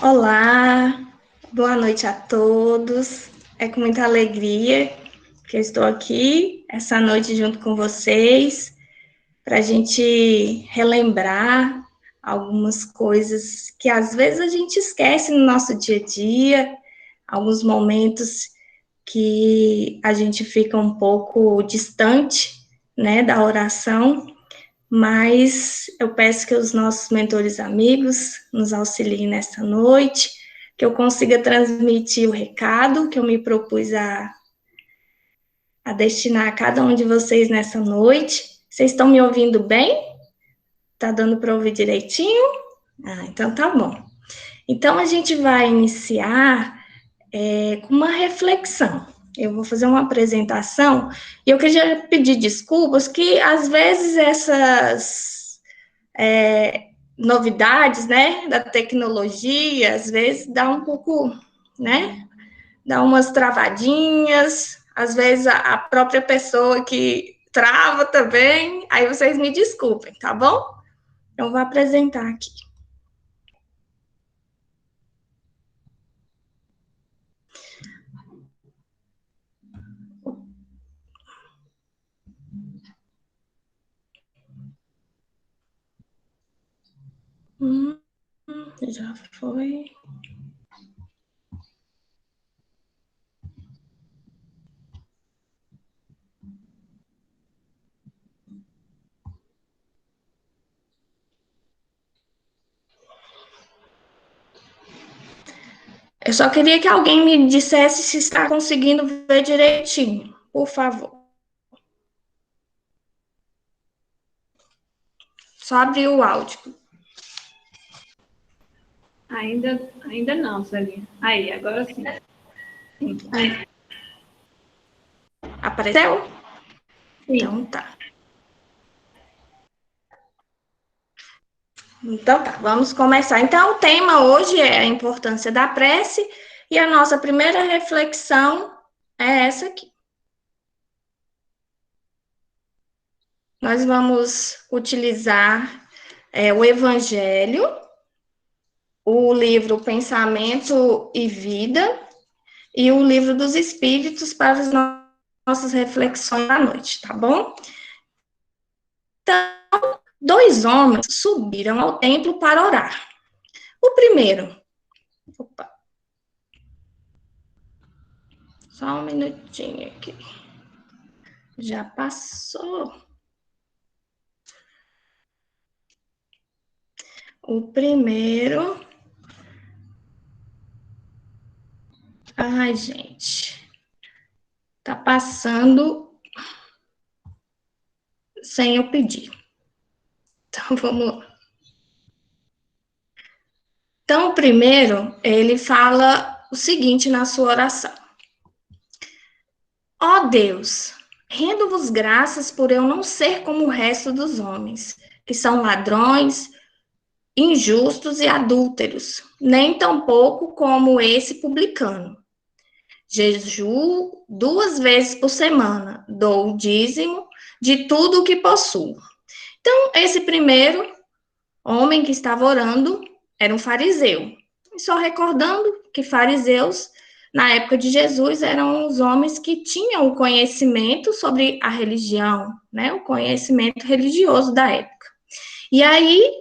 Olá, boa noite a todos. É com muita alegria que eu estou aqui essa noite junto com vocês para a gente relembrar algumas coisas que às vezes a gente esquece no nosso dia a dia, alguns momentos que a gente fica um pouco distante, né, da oração. Mas eu peço que os nossos mentores amigos nos auxiliem nessa noite, que eu consiga transmitir o recado que eu me propus a destinar a cada um de vocês nessa noite. Vocês estão me ouvindo bem? Tá dando para ouvir direitinho? Então tá bom. Então a gente vai iniciar com uma reflexão. Eu vou fazer uma apresentação e eu queria pedir desculpas que às vezes essas novidades, né, da tecnologia, às vezes dá um pouco, né, dá umas travadinhas, às vezes a própria pessoa que trava também, aí vocês me desculpem, tá bom? Eu vou apresentar aqui. Já foi. Eu só queria que alguém me dissesse se está conseguindo ver direitinho, por favor. Só abrir o áudio. Ainda não, Celinha. Aí, agora sim. Sim. Apareceu? Sim. Então tá. Então tá, vamos começar. Então, o tema hoje é a importância da prece e a nossa primeira reflexão é essa aqui. Nós vamos utilizar o Evangelho, o livro Pensamento e Vida e o livro dos Espíritos para as nossas reflexões da noite, tá bom? Então, 2 homens subiram ao templo para orar. O primeiro, só um minutinho aqui. Já passou. O primeiro. Ai, gente. Tá passando sem eu pedir. Então, vamos lá. Então, o primeiro, ele fala o seguinte na sua oração: Ó Deus, rendo-vos graças por eu não ser como o resto dos homens, que são ladrões, injustos e adúlteros, nem tampouco como esse publicano. Jejuo 2 vezes por semana, dou o dízimo de tudo o que possuo. Então, esse primeiro homem que estava orando era um fariseu. E só recordando que fariseus, na época de Jesus, eram os homens que tinham o conhecimento sobre a religião, né? O conhecimento religioso da época. E aí,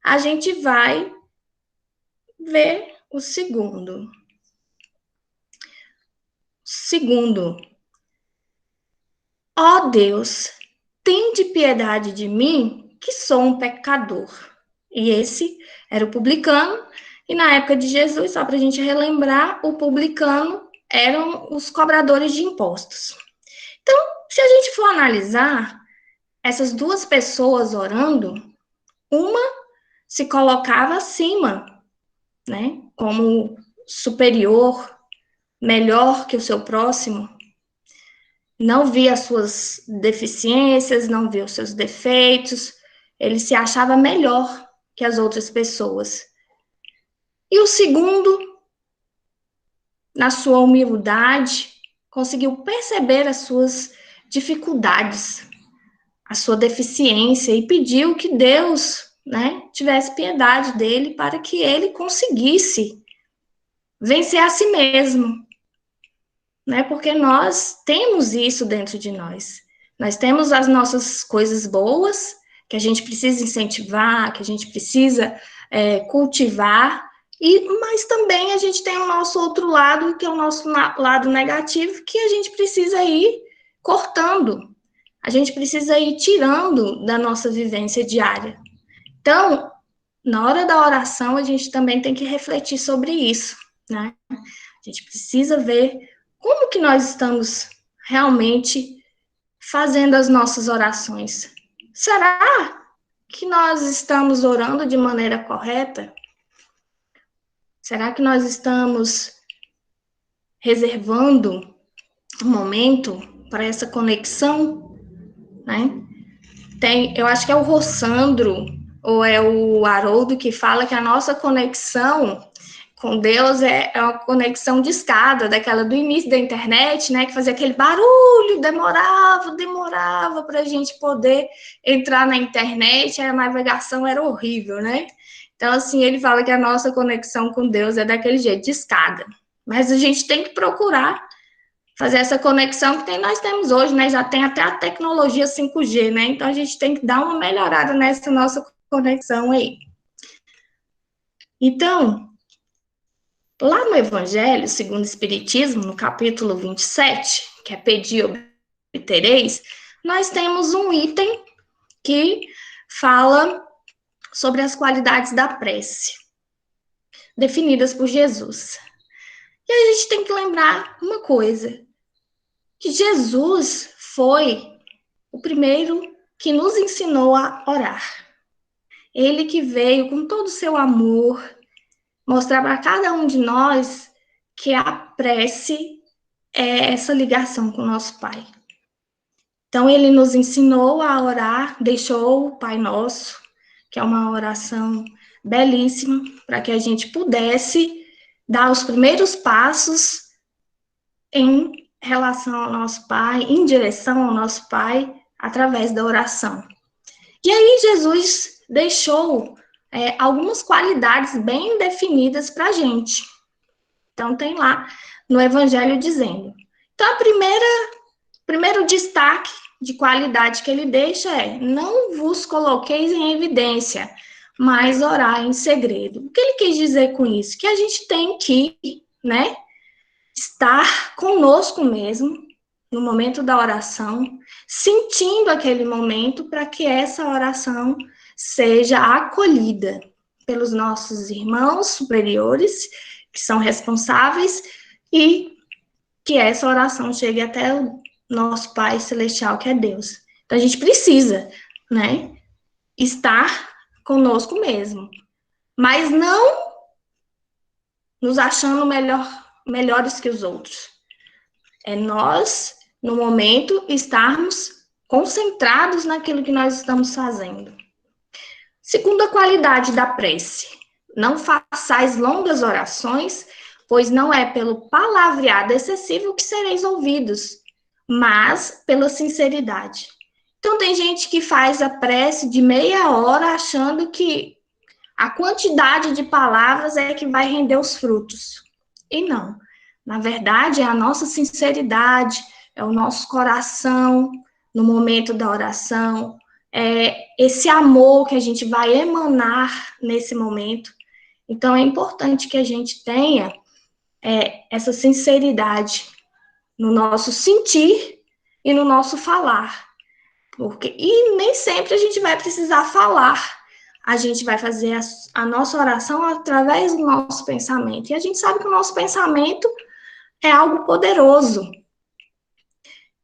a gente vai ver o segundo. Segundo, ó Deus, tende piedade de mim, que sou um pecador. E esse era o publicano, e na época de Jesus, só para a gente relembrar, o publicano eram os cobradores de impostos. Então, se a gente for analisar, essas 2 pessoas orando, uma se colocava acima, né, como superior, melhor que o seu próximo, não via as suas deficiências, não via os seus defeitos, ele se achava melhor que as outras pessoas. E o segundo, na sua humildade, conseguiu perceber as suas dificuldades, a sua deficiência e pediu que Deus, né, tivesse piedade dele para que ele conseguisse vencer a si mesmo, né? Porque nós temos isso dentro de nós. Nós temos as nossas coisas boas, que a gente precisa incentivar, que a gente precisa cultivar, mas também a gente tem o nosso outro lado, que é o nosso lado negativo, que a gente precisa ir cortando, a gente precisa ir tirando da nossa vivência diária. Então, na hora da oração, a gente também tem que refletir sobre isso, né? A gente precisa ver como que nós estamos realmente fazendo as nossas orações. Será que nós estamos orando de maneira correta? Será que nós estamos reservando um momento para essa conexão, né? Eu acho que é o Rossandro ou é o Haroldo que fala que a nossa conexão com Deus é uma conexão de escada, daquela do início da internet, né, que fazia aquele barulho, demorava para a gente poder entrar na internet, a navegação era horrível, né? Então, assim, ele fala que a nossa conexão com Deus é daquele jeito, de escada. Mas a gente tem que procurar fazer essa conexão que nós temos hoje, né? Já tem até a tecnologia 5G, né? Então, a gente tem que dar uma melhorada nessa nossa conexão aí. Então, lá no Evangelho, segundo o Espiritismo, no capítulo 27, que é pedir obtereis, nós temos um item que fala sobre as qualidades da prece, definidas por Jesus. E a gente tem que lembrar uma coisa, que Jesus foi o primeiro que nos ensinou a orar. Ele que veio com todo o seu amor, mostrar para cada um de nós que a prece é essa ligação com o nosso Pai. Então, ele nos ensinou a orar, deixou o Pai Nosso, que é uma oração belíssima, para que a gente pudesse dar os primeiros passos em relação ao nosso Pai, em direção ao nosso Pai, através da oração. E aí, Jesus deixou algumas qualidades bem definidas para a gente. Então, tem lá no Evangelho dizendo. Então, primeiro destaque de qualidade que ele deixa é: não vos coloqueis em evidência, mas orar em segredo. O que ele quis dizer com isso? Que a gente tem que, né, estar conosco mesmo, no momento da oração, sentindo aquele momento para que essa oração seja acolhida pelos nossos irmãos superiores, que são responsáveis, e que essa oração chegue até o nosso Pai Celestial, que é Deus. Então, a gente precisa, né, estar conosco mesmo, mas não nos achando melhores que os outros. É nós, no momento, estarmos concentrados naquilo que nós estamos fazendo. Segunda qualidade da prece: não façais longas orações, pois não é pelo palavreado excessivo que sereis ouvidos, mas pela sinceridade. Então, tem gente que faz a prece de meia hora achando que a quantidade de palavras é que vai render os frutos. E não. Na verdade, é a nossa sinceridade, é o nosso coração no momento da oração, é esse amor que a gente vai emanar nesse momento. Então, é importante que a gente tenha essa sinceridade no nosso sentir e no nosso falar. E nem sempre a gente vai precisar falar. A gente vai fazer a nossa oração através do nosso pensamento. E a gente sabe que o nosso pensamento é algo poderoso,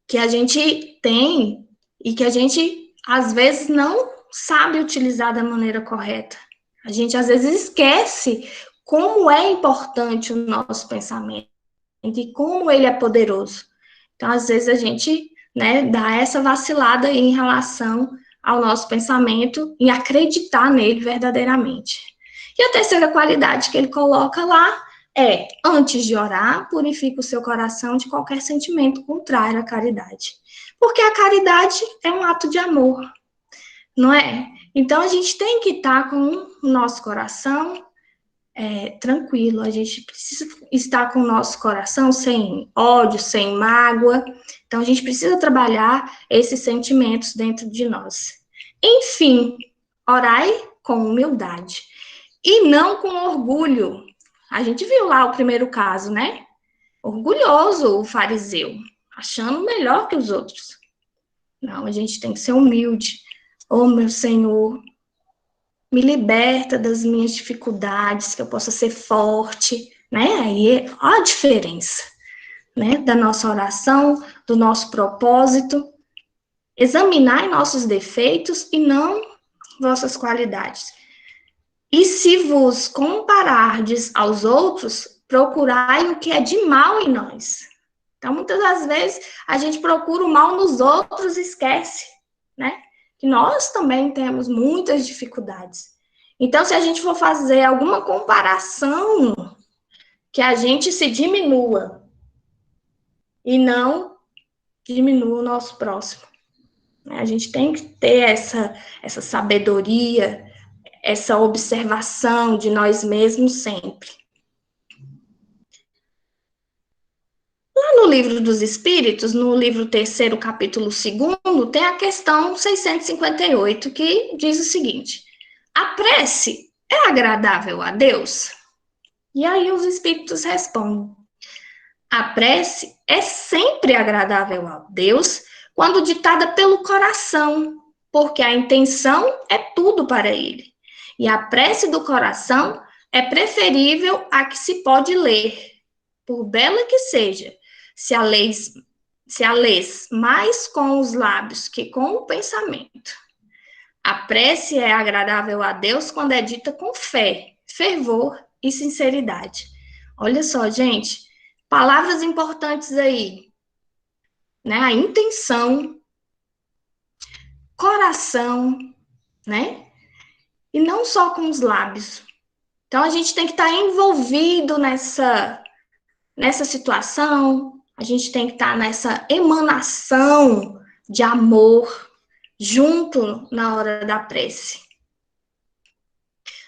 que a gente tem e que a gente, às vezes, não sabe utilizar da maneira correta. A gente, às vezes, esquece como é importante o nosso pensamento e como ele é poderoso. Então, às vezes, a gente, né, dá essa vacilada aí em relação ao nosso pensamento e acreditar nele verdadeiramente. E a terceira qualidade que ele coloca lá é: antes de orar, purifica o seu coração de qualquer sentimento contrário à caridade. Porque a caridade é um ato de amor, não é? Então, a gente tem que estar com o nosso coração tranquilo, a gente precisa estar com o nosso coração sem ódio, sem mágoa. Então, a gente precisa trabalhar esses sentimentos dentro de nós. Enfim, orai com humildade e não com orgulho. A gente viu lá o primeiro caso, né? Orgulhoso o fariseu, achando melhor que os outros. Não, a gente tem que ser humilde. Oh, meu Senhor, me liberta das minhas dificuldades, que eu possa ser forte, né? Aí, ó a diferença, né? Da nossa oração, do nosso propósito. Examinar nossos defeitos e não vossas qualidades. E se vos comparardes aos outros, procurai o que é de mal em nós. Então, muitas das vezes, a gente procura o mal nos outros e esquece, né? Que nós também temos muitas dificuldades. Então, se a gente for fazer alguma comparação, que a gente se diminua e não diminua o nosso próximo. A gente tem que ter essa sabedoria, essa observação de nós mesmos sempre. Lá no livro dos Espíritos, no livro 3º, capítulo 2º, tem a questão 658, que diz o seguinte: a prece é agradável a Deus? E aí os Espíritos respondem: a prece é sempre agradável a Deus quando ditada pelo coração, porque a intenção é tudo para Ele. E a prece do coração é preferível à que se pode ler, por bela que seja, se a lês mais com os lábios que com o pensamento. A prece é agradável a Deus quando é dita com fé, fervor e sinceridade. Olha só, gente, palavras importantes aí, né? A intenção, coração, né? E não só com os lábios. Então, a gente tem que estar envolvido nessa situação, a gente tem que estar nessa emanação de amor junto na hora da prece.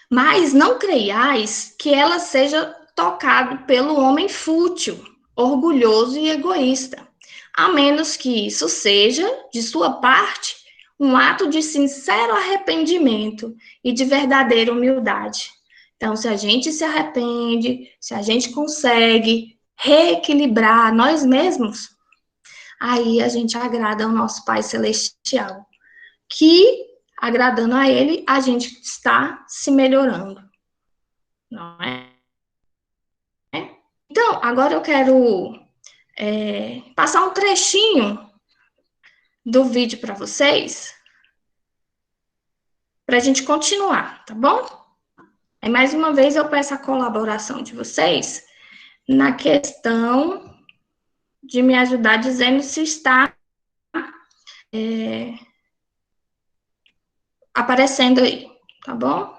Mas não creiais que ela seja tocada pelo homem fútil, orgulhoso e egoísta, a menos que isso seja, de sua parte, um ato de sincero arrependimento e de verdadeira humildade. Então, se a gente se arrepende, se a gente consegue reequilibrar nós mesmos, aí a gente agrada ao nosso Pai Celestial, que, agradando a Ele, a gente está se melhorando, não é? Então, agora eu quero passar um trechinho do vídeo para vocês, para a gente continuar, tá bom? Aí, mais uma vez, eu peço a colaboração de vocês na questão de me ajudar dizendo se está aparecendo aí, tá bom?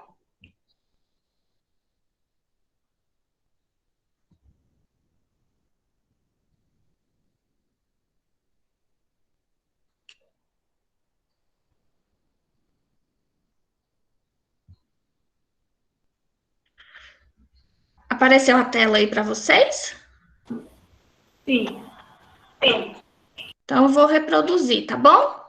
Apareceu a tela aí para vocês? Sim. Então, eu vou reproduzir, tá bom?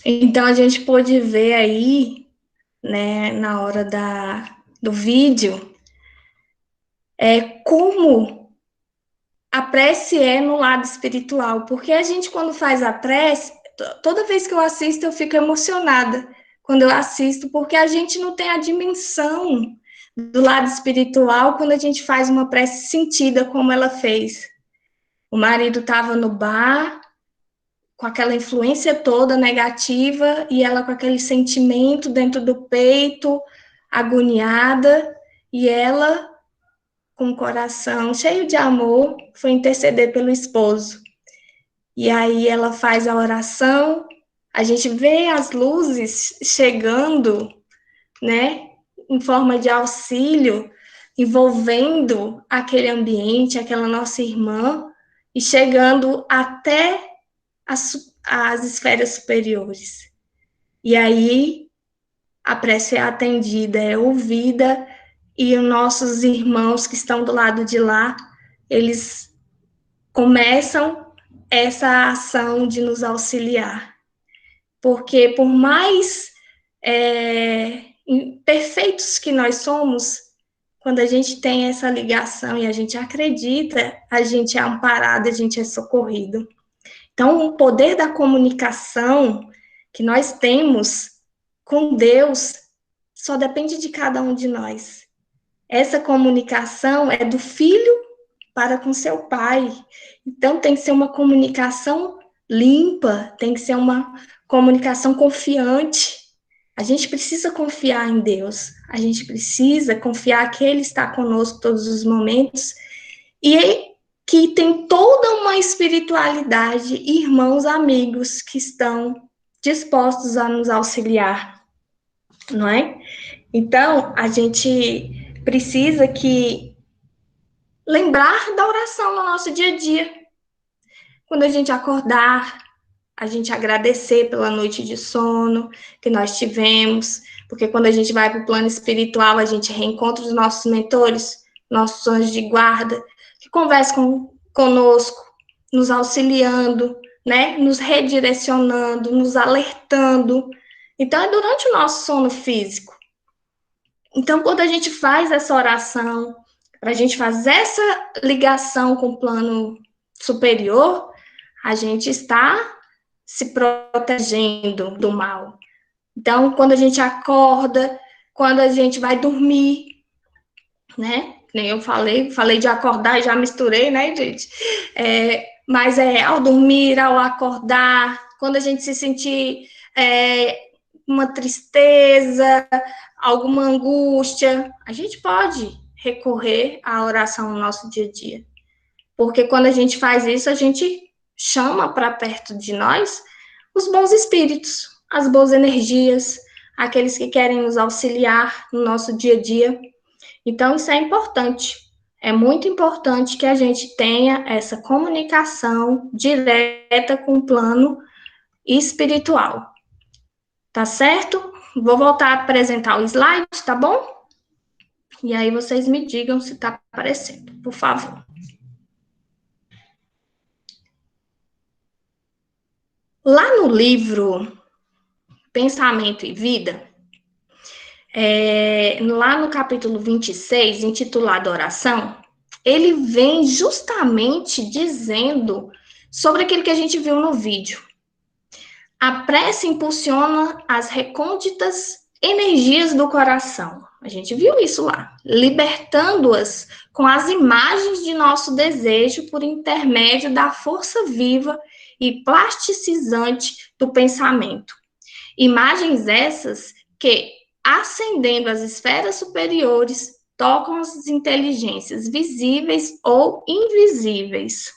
Então, a gente pôde ver aí, né, na hora do vídeo, como a prece é no lado espiritual, porque a gente, quando faz a prece, toda vez que eu assisto, eu fico emocionada quando eu assisto, porque a gente não tem a dimensão do lado espiritual quando a gente faz uma prece sentida como ela fez. O marido estava no bar, com aquela influência toda negativa, e ela com aquele sentimento dentro do peito, agoniada, e ela, com o coração cheio de amor, foi interceder pelo esposo. E aí ela faz a oração, a gente vê as luzes chegando, né, em forma de auxílio, envolvendo aquele ambiente, aquela nossa irmã, e chegando até as esferas superiores. E aí a prece é atendida, é ouvida, e os nossos irmãos que estão do lado de lá, eles começam essa ação de nos auxiliar. Porque por mais imperfeitos que nós somos, quando a gente tem essa ligação e a gente acredita, a gente é amparado, a gente é socorrido. Então, o poder da comunicação que nós temos com Deus só depende de cada um de nós. Essa comunicação é do filho para com seu pai. Então, tem que ser uma comunicação limpa, tem que ser uma comunicação confiante. A gente precisa confiar em Deus, a gente precisa confiar que Ele está conosco todos os momentos e que tem toda uma espiritualidade, irmãos, amigos que estão dispostos a nos auxiliar, não é? Então, a gente precisa lembrar da oração no nosso dia a dia. Quando a gente acordar, a gente agradecer pela noite de sono que nós tivemos, porque quando a gente vai para o plano espiritual, a gente reencontra os nossos mentores, nossos anjos de guarda, que conversam conosco, nos auxiliando, né, nos redirecionando, nos alertando. Então, é durante o nosso sono físico. Então, quando a gente faz essa oração, para a gente fazer essa ligação com o plano superior, a gente está se protegendo do mal. Então, quando a gente acorda, quando a gente vai dormir, né? Nem eu falei de acordar e já misturei, né, gente? Mas ao dormir, ao acordar, quando a gente se sentir uma tristeza, alguma angústia, a gente pode recorrer à oração no nosso dia a dia. Porque quando a gente faz isso, a gente chama para perto de nós os bons espíritos, as boas energias, aqueles que querem nos auxiliar no nosso dia a dia. Então, isso é importante. É muito importante que a gente tenha essa comunicação direta com o plano espiritual. Tá certo? Vou voltar a apresentar o slide, tá bom? E aí vocês me digam se tá aparecendo, por favor. Lá no livro Pensamento e Vida, lá no capítulo 26, intitulado Oração, ele vem justamente dizendo sobre aquilo que a gente viu no vídeo. A prece impulsiona as recônditas energias do coração. A gente viu isso lá, libertando-as com as imagens de nosso desejo por intermédio da força viva e plasticizante do pensamento. Imagens essas que, ascendendo às esferas superiores, tocam as inteligências visíveis ou invisíveis.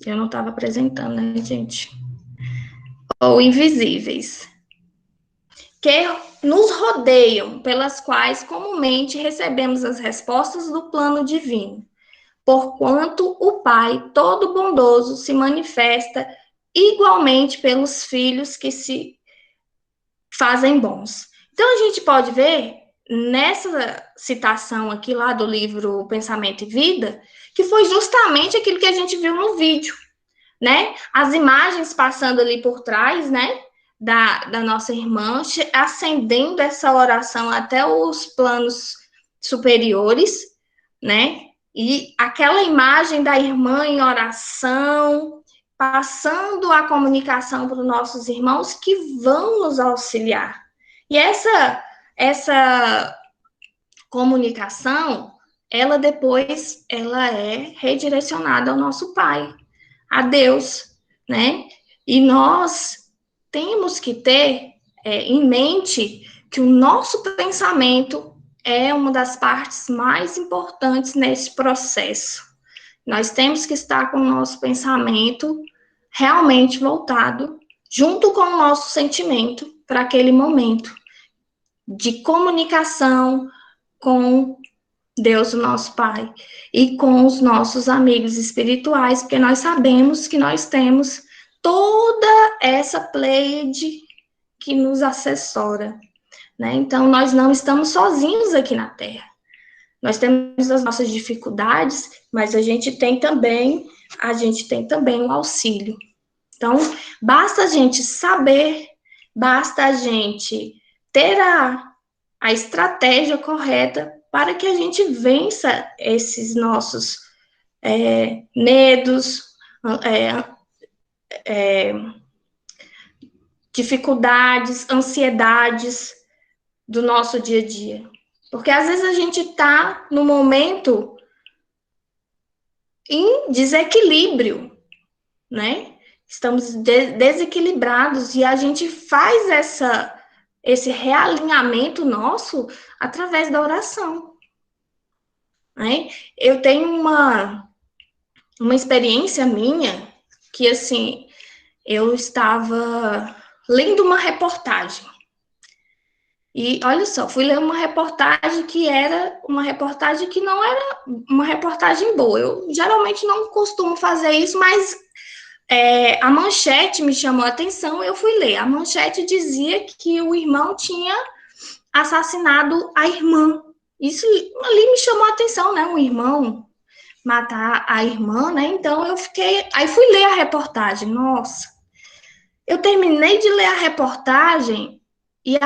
Eu não estava apresentando, né, gente? Ou invisíveis. Que nos rodeiam, pelas quais comumente recebemos as respostas do plano divino. Porquanto o Pai todo bondoso se manifesta igualmente pelos filhos que se fazem bons. Então, a gente pode ver, nessa citação aqui lá do livro Pensamento e Vida, que foi justamente aquilo que a gente viu no vídeo, né? As imagens passando ali por trás, né? Da nossa irmã, acendendo essa oração até os planos superiores, né? E aquela imagem da irmã em oração, passando a comunicação para os nossos irmãos que vão nos auxiliar. E essa comunicação, ela depois ela é redirecionada ao nosso Pai, a Deus, né? E nós temos que ter em mente que o nosso pensamento é uma das partes mais importantes nesse processo. Nós temos que estar com o nosso pensamento realmente voltado, junto com o nosso sentimento, para aquele momento de comunicação com Deus, o nosso Pai, e com os nossos amigos espirituais, porque nós sabemos que nós temos toda essa pleiade que nos assessora, né? Então, nós não estamos sozinhos aqui na Terra. Nós temos as nossas dificuldades, mas a gente tem também um auxílio. Então, basta a gente saber, basta a gente ter a estratégia correta para que a gente vença esses nossos medos, dificuldades, ansiedades do nosso dia a dia. Porque às vezes a gente está no momento em desequilíbrio, né? Estamos desequilibrados e a gente faz esse realinhamento nosso através da oração, né? Eu tenho uma experiência minha que, assim, eu estava lendo uma reportagem. E, olha só, fui ler uma reportagem que era uma reportagem que não era uma reportagem boa. Eu geralmente não costumo fazer isso, mas a manchete me chamou a atenção, eu fui ler. A manchete dizia que o irmão tinha assassinado a irmã. Isso ali me chamou a atenção, né? Um irmão matar a irmã, né? Então eu fiquei... Aí fui ler a reportagem. Nossa! Eu terminei de ler a reportagem e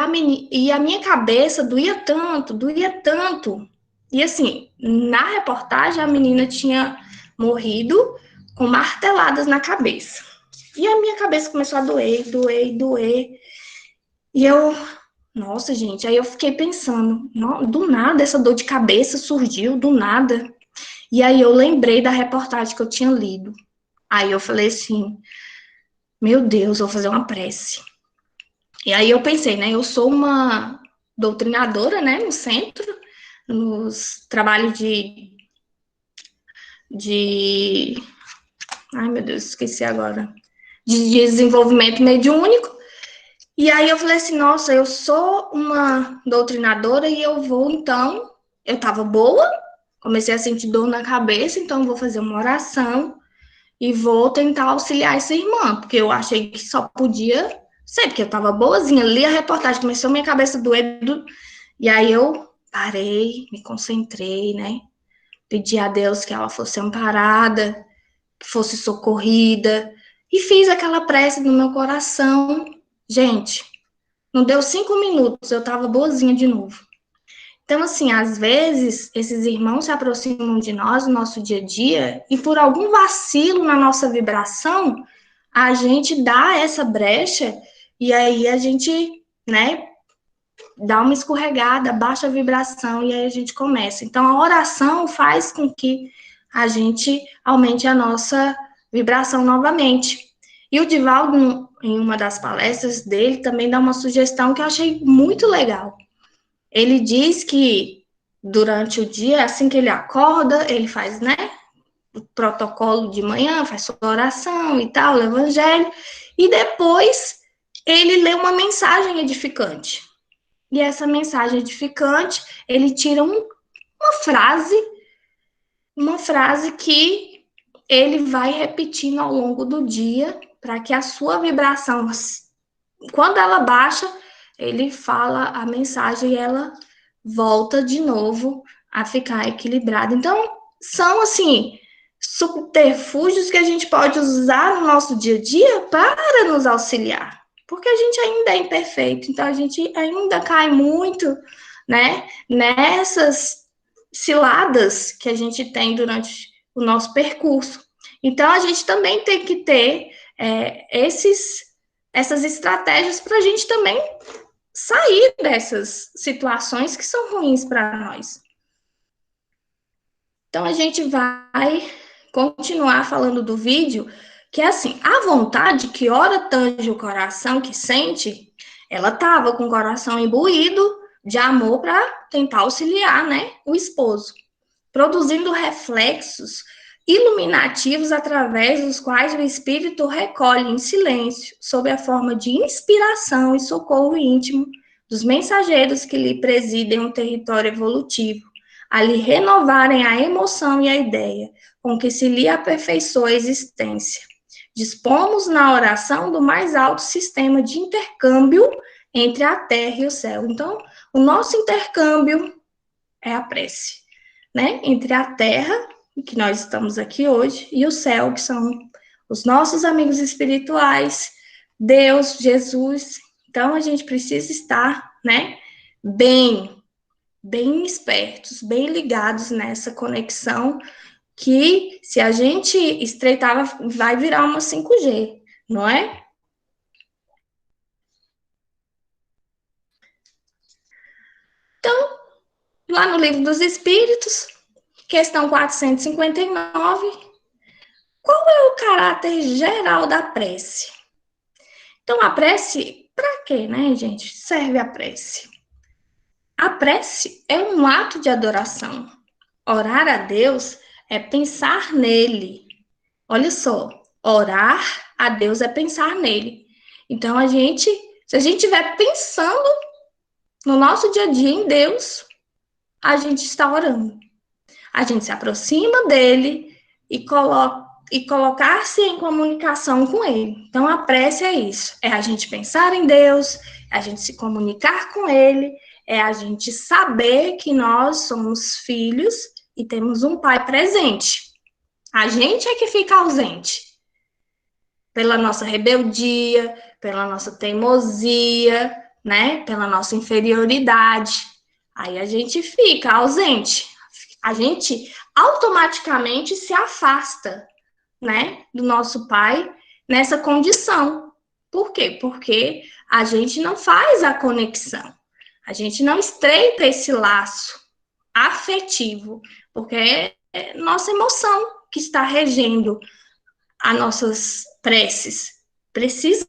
a minha cabeça doía tanto, doía tanto. E assim, na reportagem a menina tinha morrido com marteladas na cabeça. E a minha cabeça começou a doer, doer, doer. E eu, nossa, gente, aí eu fiquei pensando, do nada essa dor de cabeça surgiu, do nada. E aí eu lembrei da reportagem que eu tinha lido. Aí eu falei assim, meu Deus, vou fazer uma prece. E aí eu pensei, né, eu sou uma doutrinadora, né, no centro, nos trabalhos ai, meu Deus, esqueci agora. De desenvolvimento mediúnico. E aí eu falei assim, nossa, eu sou uma doutrinadora e eu vou, então... Eu tava boa, comecei a sentir dor na cabeça, então eu vou fazer uma oração e vou tentar auxiliar essa irmã, porque eu achei que só podia ser, porque eu tava boazinha, li a reportagem, começou minha cabeça a doer, e aí eu parei, me concentrei, né? Pedi a Deus que ela fosse amparada, que fosse socorrida, E fiz aquela prece no meu coração. Gente, não deu 5 minutos, eu estava boazinha de novo. Então, assim, às vezes, esses irmãos se aproximam de nós no nosso dia a dia e por algum vacilo na nossa vibração, a gente dá essa brecha e aí a gente, né, dá uma escorregada, baixa a vibração e aí a gente começa. Então, a oração faz com que a gente aumente a nossa vibração novamente. E o Divaldo, em uma das palestras dele, também dá uma sugestão que eu achei muito legal. Ele diz que durante o dia, assim que ele acorda, ele faz, né, o protocolo de manhã, faz sua oração e tal, o evangelho, e depois ele lê uma mensagem edificante. E essa mensagem edificante, ele tira uma frase que ele vai repetindo ao longo do dia para que a sua vibração, quando ela baixa, ele fala a mensagem e ela volta de novo a ficar equilibrada. Então, são assim subterfúgios que a gente pode usar no nosso dia a dia para nos auxiliar, porque a gente ainda é imperfeito, então a gente ainda cai muito, né, nessas ciladas que a gente tem durante o nosso percurso. Então, a gente também tem que ter essas estratégias para a gente também sair dessas situações que são ruins para nós. Então, a gente vai continuar falando do vídeo, que é assim, a vontade que ora tange o coração, que sente, ela estava com o coração imbuído de amor para tentar auxiliar, né, o esposo, produzindo reflexos iluminativos através dos quais o espírito recolhe em silêncio, sob a forma de inspiração e socorro íntimo dos mensageiros que lhe presidem um território evolutivo, a lhe renovarem a emoção e a ideia, com que se lhe aperfeiçoa a existência. Dispomos na oração do mais alto sistema de intercâmbio entre a terra e o céu. Então, o nosso intercâmbio é a prece, né? Entre a terra, que nós estamos aqui hoje, e o céu, que são os nossos amigos espirituais, Deus, Jesus. Então, a gente precisa estar, né, bem espertos, bem ligados nessa conexão, que se a gente estreitar, vai virar uma 5G, não é? Então, lá no Livro dos Espíritos, questão 459, qual é o caráter geral da prece? Então, a prece, para quê, né, gente? Serve a prece. A prece é um ato de adoração. Orar a Deus é pensar nele. Olha só, orar a Deus é pensar nele. Então, se a gente estiver pensando no nosso dia a dia em Deus, a gente está orando. A gente se aproxima dele e colocar-se em comunicação com ele. Então, a prece é isso, é a gente pensar em Deus, é a gente se comunicar com ele, é a gente saber que nós somos filhos e temos um pai presente. A gente é que fica ausente pela nossa rebeldia, pela nossa teimosia, né? Pela nossa inferioridade. Aí a gente fica ausente. A gente automaticamente se afasta, né, do nosso pai nessa condição. Por quê? Porque a gente não faz a conexão. A gente não estreita esse laço afetivo, porque é nossa emoção que está regendo as nossas preces. Precisa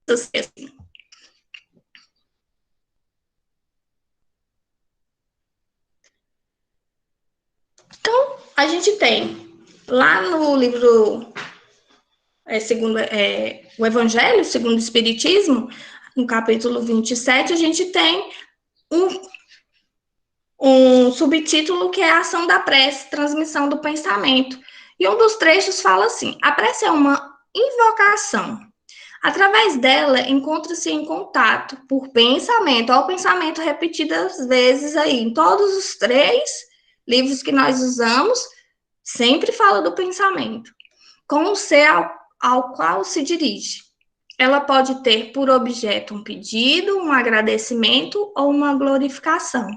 ser assim. Então, a gente tem lá no livro o Evangelho segundo o Espiritismo, no capítulo 27, a gente tem um subtítulo que é a ação da prece, transmissão do pensamento. E um dos trechos fala assim: a prece é uma invocação. Através dela, encontra-se em contato por pensamento, ao pensamento repetidas vezes aí. Em todos os 3 livros que nós usamos, sempre fala do pensamento. Com o ser ao qual se dirige. Ela pode ter por objeto um pedido, um agradecimento ou uma glorificação.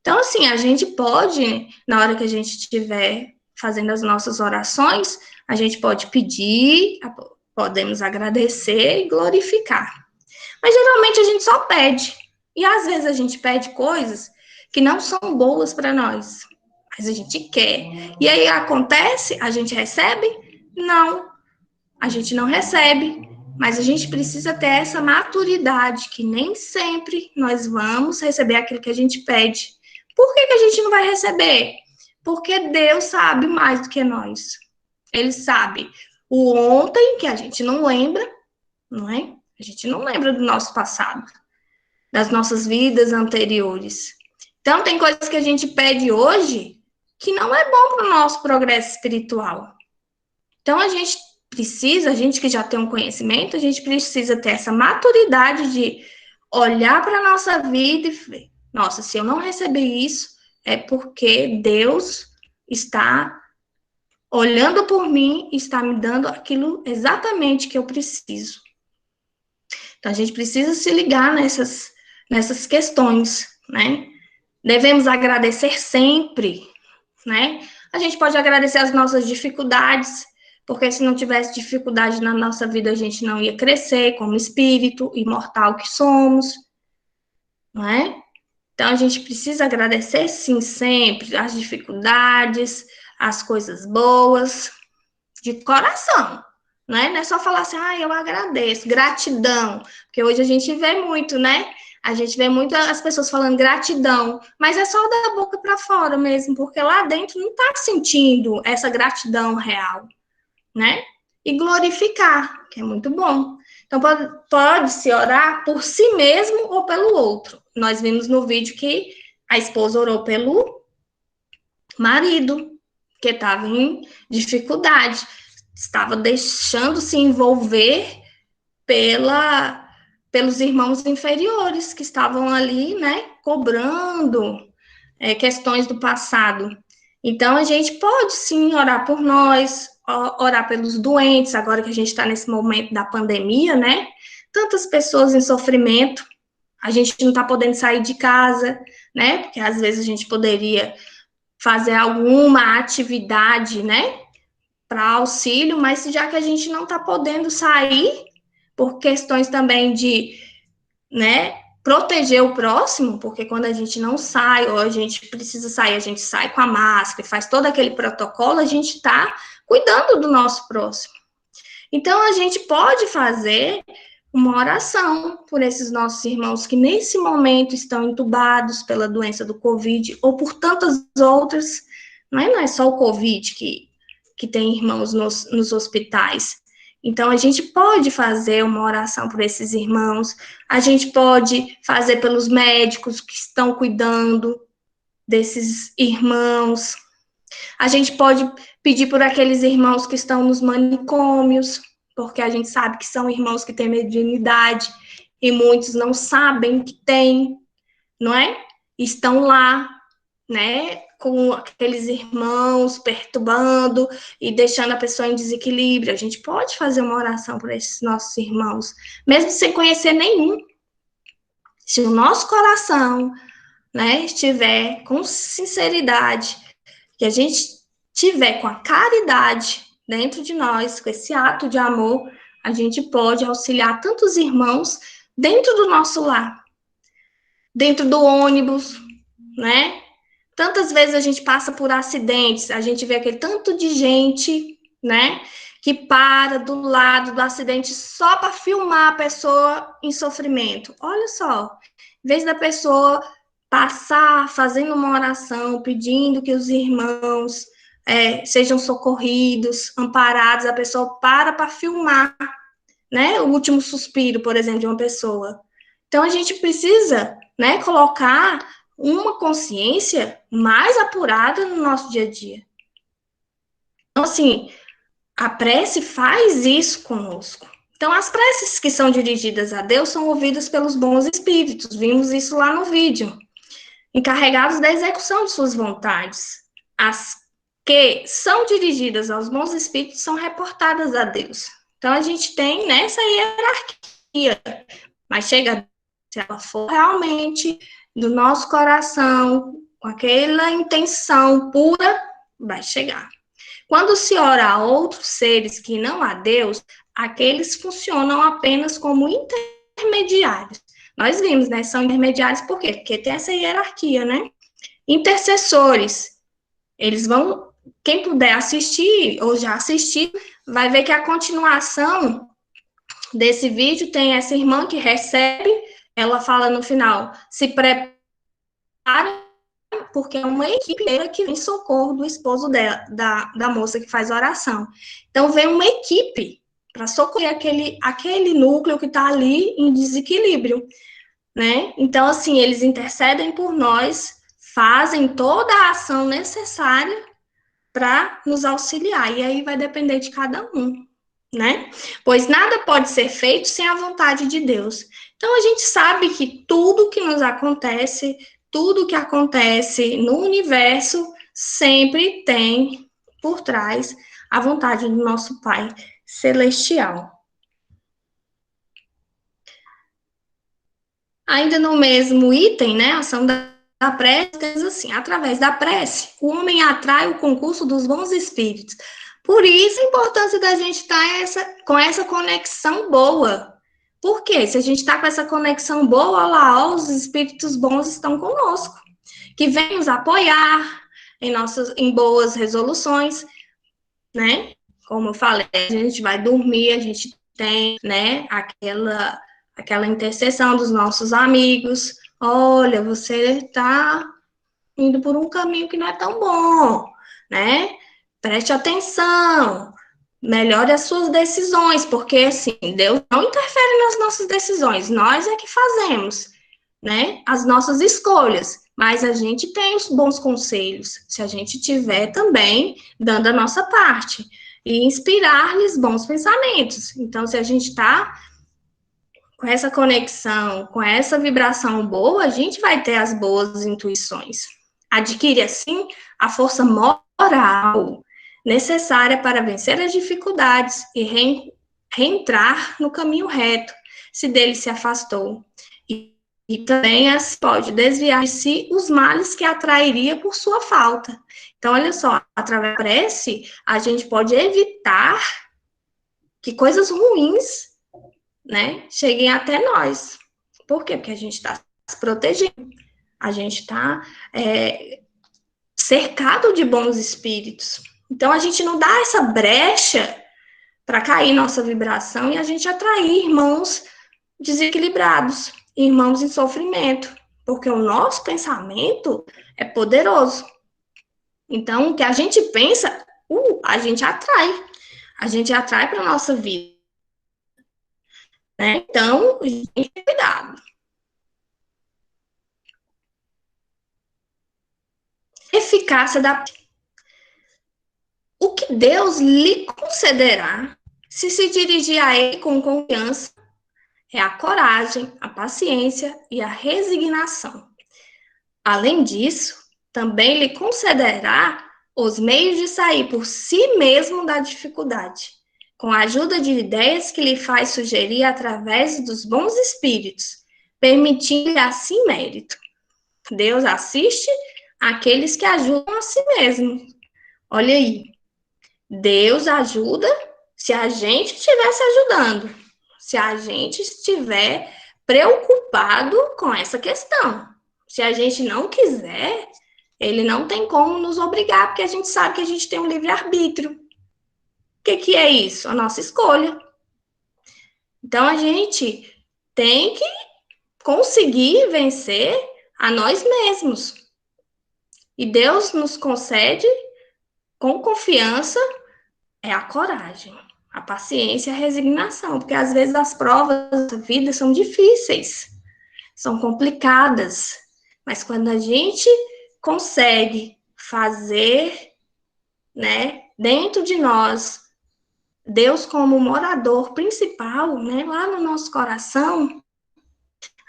Então, assim, a gente pode, na hora que a gente estiver fazendo as nossas orações, a gente pode pedir, podemos agradecer e glorificar. Mas geralmente a gente só pede. E às vezes a gente pede coisas que não são boas para nós, mas a gente quer. E aí acontece, a gente recebe? Não, a gente não recebe. Mas a gente precisa ter essa maturidade, que nem sempre nós vamos receber aquilo que a gente pede. Por que a gente não vai receber? Porque Deus sabe mais do que nós. Ele sabe o ontem, que a gente não lembra, não é? A gente não lembra do nosso passado, das nossas vidas anteriores. Então, tem coisas que a gente pede hoje que não é bom para o nosso progresso espiritual. Então, a gente que já tem um conhecimento, a gente precisa ter essa maturidade de olhar para a nossa vida e ver, nossa, se eu não receber isso, é porque Deus está olhando por mim e está me dando aquilo exatamente que eu preciso. Então, a gente precisa se ligar nessas questões, né? Devemos agradecer sempre, né? A gente pode agradecer as nossas dificuldades, porque se não tivesse dificuldade na nossa vida, a gente não ia crescer como espírito imortal que somos, não é? Então, a gente precisa agradecer, sim, sempre, as dificuldades, as coisas boas, de coração, né? Não é só falar assim, eu agradeço, gratidão, porque hoje a gente vê muito, né? A gente vê muito as pessoas falando gratidão, mas é só da boca para fora mesmo, porque lá dentro não está sentindo essa gratidão real, né? E glorificar, que é muito bom. Então, pode-se orar por si mesmo ou pelo outro. Nós vimos no vídeo que a esposa orou pelo marido, que estava em dificuldade, estava deixando se envolver pelos irmãos inferiores que estavam ali, né, cobrando questões do passado. Então, a gente pode sim orar por nós, orar pelos doentes, agora que a gente está nesse momento da pandemia, né? Tantas pessoas em sofrimento, a gente não está podendo sair de casa, né? Porque às vezes a gente poderia fazer alguma atividade, né, para auxílio, mas já que a gente não está podendo sair, por questões também de, né, proteger o próximo, porque quando a gente não sai, ou a gente precisa sair, a gente sai com a máscara, faz todo aquele protocolo, a gente está cuidando do nosso próximo. Então, a gente pode fazer uma oração por esses nossos irmãos que nesse momento estão entubados pela doença do Covid, ou por tantas outras, não é só o Covid que tem irmãos nos hospitais. Então, a gente pode fazer uma oração por esses irmãos, a gente pode fazer pelos médicos que estão cuidando desses irmãos, a gente pode pedir por aqueles irmãos que estão nos manicômios, porque a gente sabe que são irmãos que têm mediunidade e muitos não sabem que tem, não é? Estão lá, né, com aqueles irmãos perturbando e deixando a pessoa em desequilíbrio. A gente pode fazer uma oração por esses nossos irmãos, mesmo sem conhecer nenhum. Se o nosso coração, né, estiver com sinceridade, que a gente tiver com a caridade dentro de nós, com esse ato de amor, a gente pode auxiliar tantos irmãos dentro do nosso lar, dentro do ônibus, né? Tantas vezes a gente passa por acidentes, a gente vê aquele tanto de gente, né, que para do lado do acidente só para filmar a pessoa em sofrimento. Olha só, em vez da pessoa passar fazendo uma oração, pedindo que os irmãos sejam socorridos, amparados, a pessoa para filmar, né, o último suspiro, por exemplo, de uma pessoa. Então, a gente precisa, né, colocar uma consciência mais apurada no nosso dia a dia. Então, assim, a prece faz isso conosco. Então, as preces que são dirigidas a Deus são ouvidas pelos bons espíritos. Vimos isso lá no vídeo. Encarregados da execução de suas vontades. As que são dirigidas aos bons espíritos são reportadas a Deus. Então, a gente tem nessa hierarquia, mas chega, se ela for realmente do nosso coração, com aquela intenção pura, vai chegar. Quando se ora a outros seres que não a Deus, aqueles funcionam apenas como intermediários. Nós vimos, né? São intermediários por quê? Porque tem essa hierarquia, né? Intercessores, eles vão, quem puder assistir ou já assistir, vai ver que a continuação desse vídeo tem essa irmã que recebe, ela fala no final, se prepara, porque é uma equipe que vem em socorro do esposo dela, da moça que faz oração. Então, vem uma equipe para socorrer aquele núcleo que está ali em desequilíbrio, né? Então, assim, eles intercedem por nós, fazem toda a ação necessária para nos auxiliar, e aí vai depender de cada um, né? Pois nada pode ser feito sem a vontade de Deus. Então, a gente sabe que tudo que nos acontece, tudo que acontece no universo, sempre tem por trás a vontade do nosso Pai Celestial. Ainda no mesmo item, né, ação da prece, diz assim, através da prece, o homem atrai o concurso dos bons espíritos. Por isso a importância da gente estar com essa conexão boa. Por quê? Se a gente está com essa conexão boa, lá, ó, os espíritos bons estão conosco, que vêm nos apoiar em boas resoluções, né? Como eu falei, a gente vai dormir, a gente tem, né, aquela intercessão dos nossos amigos. Olha, você está indo por um caminho que não é tão bom, né? Preste atenção, melhore as suas decisões, porque assim, Deus não interfere nas nossas decisões, nós é que fazemos, né? As nossas escolhas, mas a gente tem os bons conselhos, se a gente tiver também dando a nossa parte e inspirar-lhes bons pensamentos. Então, se a gente está com essa conexão, com essa vibração boa, a gente vai ter as boas intuições. Adquire, assim, a força moral necessária para vencer as dificuldades e reentrar no caminho reto, se dele se afastou. E também pode desviar de si os males que atrairia por sua falta. Então, olha só, através da prece, a gente pode evitar que coisas ruins, né, cheguem até nós. Por quê? Porque a gente está se protegendo, a gente está cercado de bons espíritos. Então, a gente não dá essa brecha para cair nossa vibração e a gente atrair irmãos desequilibrados, irmãos em sofrimento, porque o nosso pensamento é poderoso. Então, o que a gente pensa, a gente atrai para a nossa vida. Né? Então, gente, cuidado. Eficácia da... O que Deus lhe concederá se dirigir a Ele com confiança é a coragem, a paciência e a resignação. Além disso, também lhe concederá os meios de sair por si mesmo da dificuldade, com a ajuda de ideias que lhe faz sugerir através dos bons espíritos, permitindo-lhe assim mérito. Deus assiste àqueles que ajudam a si mesmo. Olha aí, Deus ajuda se a gente estiver se ajudando, se a gente estiver preocupado com essa questão. Se a gente não quiser, ele não tem como nos obrigar, porque a gente sabe que a gente tem um livre-arbítrio. O que é isso? A nossa escolha. Então, a gente tem que conseguir vencer a nós mesmos. E Deus nos concede, com confiança, a coragem, a paciência e a resignação, porque às vezes as provas da vida são difíceis, são complicadas, mas quando a gente consegue fazer, né, dentro de nós, Deus como morador principal, né, lá no nosso coração,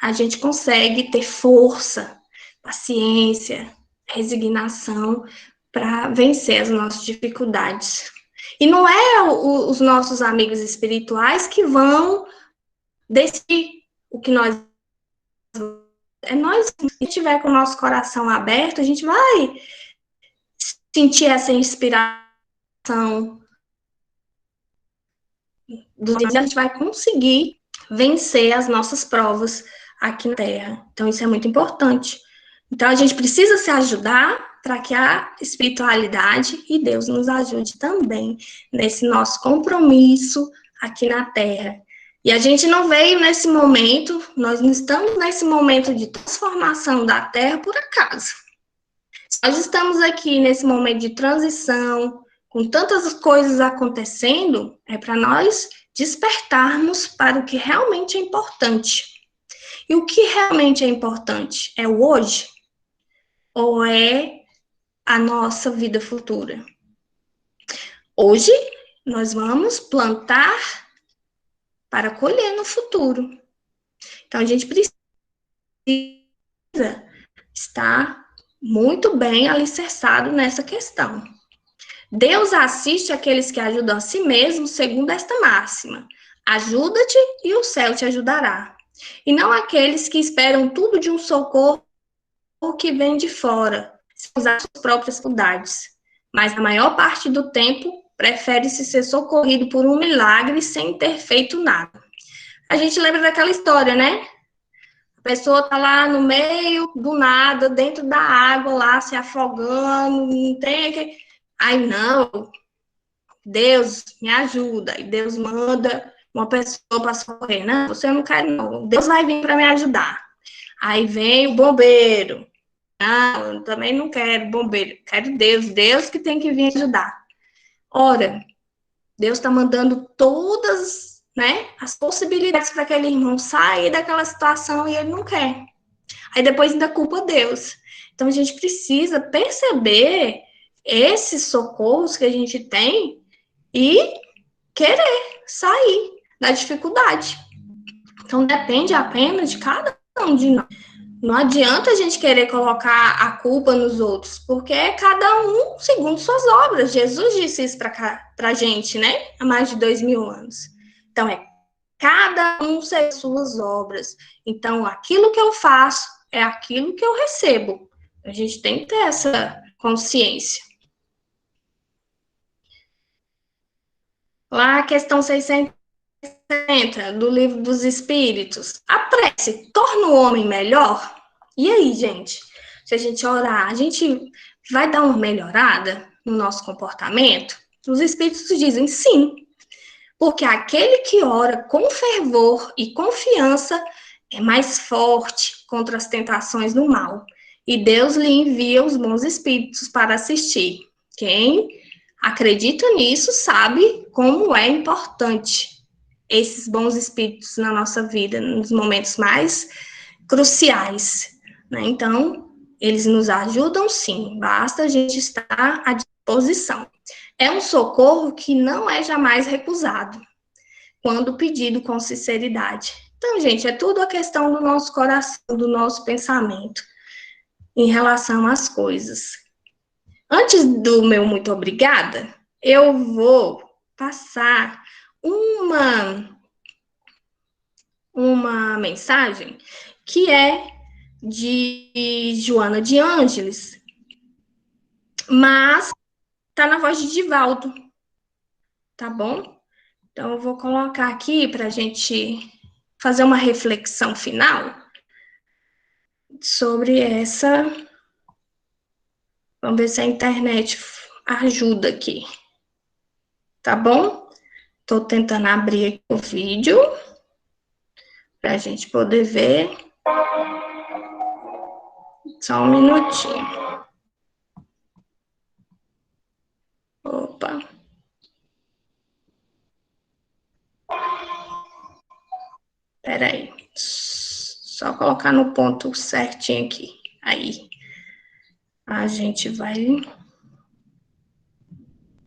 a gente consegue ter força, paciência, resignação para vencer as nossas dificuldades. E não é os nossos amigos espirituais que vão decidir o que nós. É nós, se estiver com o nosso coração aberto, a gente vai sentir essa inspiração a gente vai conseguir vencer as nossas provas aqui na Terra. Então, isso é muito importante. Então, a gente precisa se ajudar para que a espiritualidade e Deus nos ajude também nesse nosso compromisso aqui na Terra. E a gente não veio nesse momento, nós não estamos nesse momento de transformação da Terra por acaso. Nós estamos aqui nesse momento de transição, com tantas coisas acontecendo, é para nós despertarmos para o que realmente é importante. E o que realmente é importante? É o hoje? Ou é a nossa vida futura? Hoje, nós vamos plantar para colher no futuro. Então, a gente precisa estar muito bem alicerçado nessa questão. Deus assiste aqueles que ajudam a si mesmos, segundo esta máxima: ajuda-te e o céu te ajudará. E não aqueles que esperam tudo de um socorro que vem de fora, sem usar suas próprias faculdades. Mas a maior parte do tempo prefere-se ser socorrido por um milagre sem ter feito nada. A gente lembra daquela história, né? A pessoa tá lá no meio do nada, dentro da água, lá se afogando, não tem. Aí não, Deus me ajuda. E Deus manda uma pessoa para socorrer. Não, você não quer, não. Deus vai vir para me ajudar. Aí vem o bombeiro. Não, eu também não quero bombeiro. Quero Deus. Deus que tem que vir ajudar. Ora, Deus está mandando todas, né, as possibilidades para aquele irmão sair daquela situação e ele não quer. Aí depois ainda culpa Deus. Então a gente precisa perceber esses socorros que a gente tem e querer sair da dificuldade. Então, depende apenas de cada um de nós. Não adianta a gente querer colocar a culpa nos outros, porque é cada um segundo suas obras. Jesus disse isso para a gente, né? Há mais de 2000 anos. Então, é cada um segundo suas obras. Então, aquilo que eu faço é aquilo que eu recebo. A gente tem que ter essa consciência. Lá, a questão 660 do Livro dos Espíritos. A prece torna o homem melhor? E aí, gente? Se a gente orar, a gente vai dar uma melhorada no nosso comportamento? Os Espíritos dizem sim. Porque aquele que ora com fervor e confiança é mais forte contra as tentações do mal. E Deus lhe envia os bons espíritos para assistir. Quem acredita nisso sabe como é importante esses bons espíritos na nossa vida, nos momentos mais cruciais, né? Então, eles nos ajudam sim, basta a gente estar à disposição. É um socorro que não é jamais recusado, quando pedido com sinceridade. Então, gente, é tudo a questão do nosso coração, do nosso pensamento em relação às coisas. Antes do meu muito obrigada, eu vou passar uma mensagem que é de Joana de Ângeles, mas tá na voz de Divaldo, tá bom? Então, eu vou colocar aqui para a gente fazer uma reflexão final sobre essa. Vamos ver se a internet ajuda aqui, tá bom? Estou tentando abrir aqui o vídeo para a gente poder ver. Só um minutinho. Opa. Peraí. Só colocar no ponto certinho aqui. Aí. A gente vai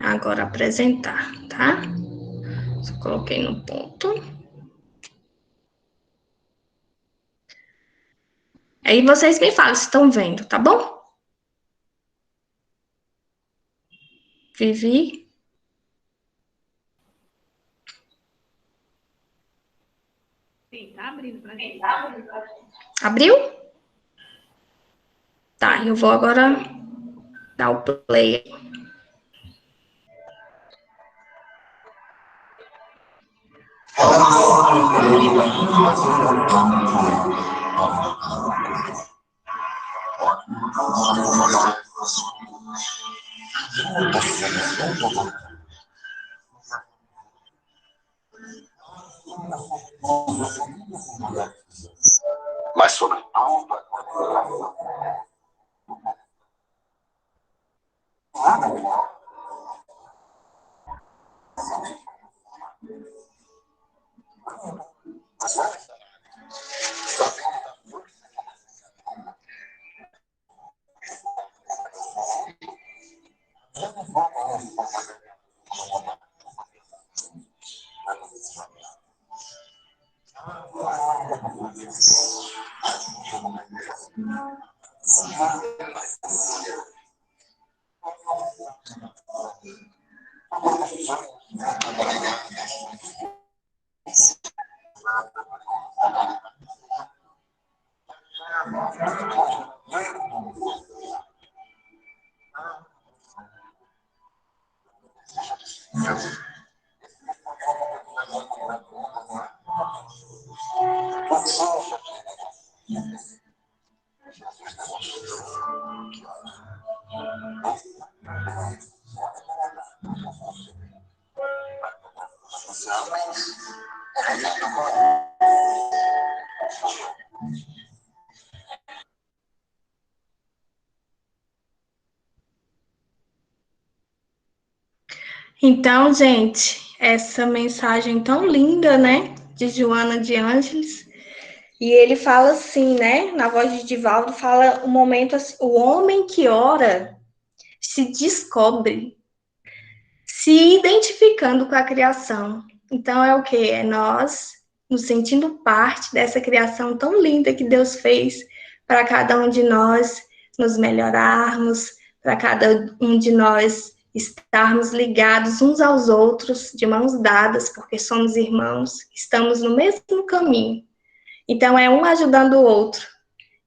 agora apresentar, tá? Só coloquei no ponto. Aí vocês me falam se estão vendo, tá bom? Vivi. abrindo pra gente. Abriu? Tá, eu vou agora dar o play. Mas sobretudo Então, gente, essa mensagem tão linda, né, de Joana de Ângeles, e ele fala assim, né, na voz de Divaldo, fala o momento assim, o homem que ora se descobre se identificando com a criação. Então, é o quê? É nós nos sentindo parte dessa criação tão linda que Deus fez para cada um de nós nos melhorarmos, para cada um de nós estarmos ligados uns aos outros, de mãos dadas, porque somos irmãos, estamos no mesmo caminho. Então, é um ajudando o outro.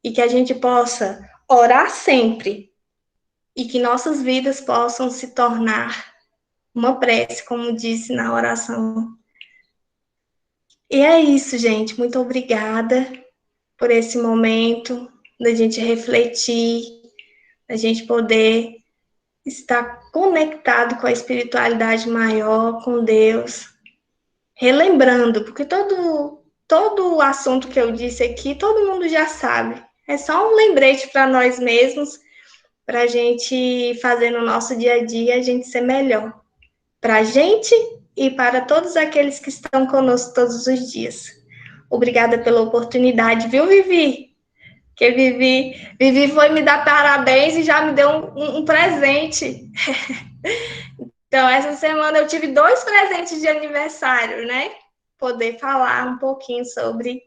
E que a gente possa orar sempre e que nossas vidas possam se tornar uma prece, como disse na oração. E é isso, gente. Muito obrigada por esse momento, da gente refletir, da gente poder estar conectado com a espiritualidade maior, com Deus, relembrando, porque todo o assunto que eu disse aqui, todo mundo já sabe. É só um lembrete para nós mesmos, para a gente fazer no nosso dia a dia, a gente ser melhor. Para a gente e para todos aqueles que estão conosco todos os dias. Obrigada pela oportunidade, viu, Vivi? Que Vivi foi me dar parabéns e já me deu um presente. Então, essa semana eu tive 2 presentes de aniversário, né? Poder falar um pouquinho sobre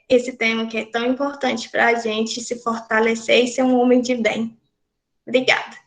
esse tema que é tão importante para a gente se fortalecer e ser um homem de bem. Obrigada.